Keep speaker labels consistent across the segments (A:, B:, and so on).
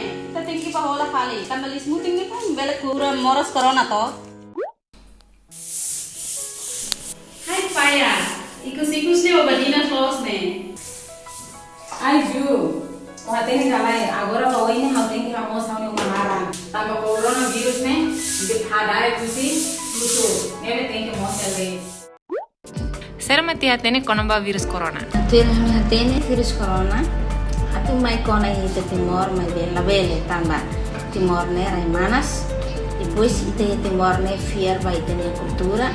A: kita tinggi pahola kali. Tambalis mo tinggi kan belek kurang moros corona to. Hai Paya, ikus-ikus nih obadina close nih.
B: Ai Ju, kuhatin kalai. Agora bawa ini hal tinggi kamu sama umaran. Tambah coronavirus nih, di hadai kusi, lucu. Nebe tinggi mau sele.
C: Sermati hatene konomba virus corona.
D: Hatene virus corona. Atu mai kona ite timor mai bela bele tamba timor ne rai manas. Depois ite timor ne fier vai tenia cultura.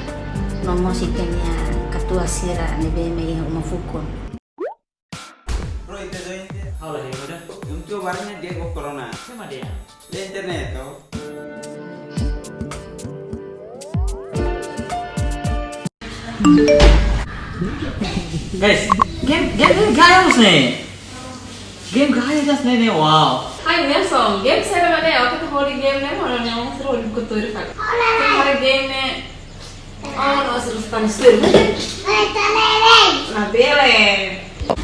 D: Nomo si tenia katua sira ne be mai uma fukon.
E: Bro, ite do inte.
F: Halo, ya udah.
E: Untuk barangnya dia kok corona.
F: Sama dia.
E: Di internet tuh.
F: Guys, game gaya harus nih. Game gaya jelas nih, wow.
A: Hai Nelson, game saya mana ya? Kita holding game nih, mana nih? Mau seru holding kutur kan? Hari game nih. Oh, no seru sekali seru. Nah, bele.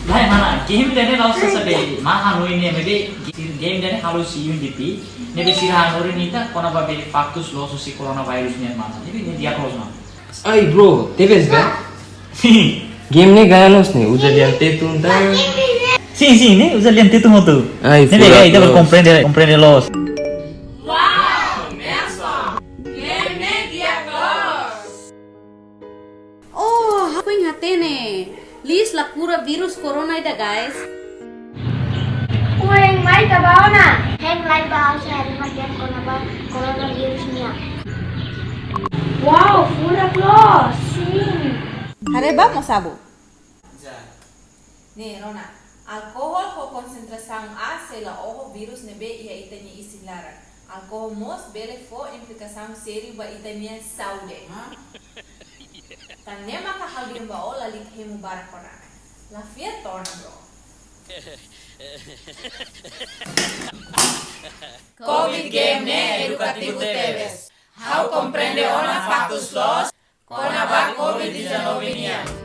F: Gaya mana? Game dari laos sesuatu. Mah anu ini, maybe game dari halus UNDP. Maybe sirah anu ini tak kona babe faktus lo si coronavirusnya mana? Jadi ini dia close mah.
G: Ay bro, tebes ga? Game nih ganos nih, udah lihat itu ntar.
F: Sim, né? Usa lente tu moto.
G: Ai,
F: Né, aí dá pra compreender los.
A: Wow, Nelson, game nih dia close. Oh, apa yang hati nih? List lah pura virus corona ida guys.
H: Ueng mai kabaw na. Heng lai bahaw sa hari magyan ko na ba coronavirus niya. Wow, pura close. Sim.
A: Hareba mo sabo?
I: Nih, Rona, alkohol ko konsentrasang A sela oho virus ne be ia itanya isilaran. Alkohol mos bele fo implikasang seri ba itanya saude. Tanya maka halbir ba o lalik hemu barak korak. La fiat torna bro.
C: COVID game ne edukativo teves. How comprende ona factus los, kona ba COVID-19.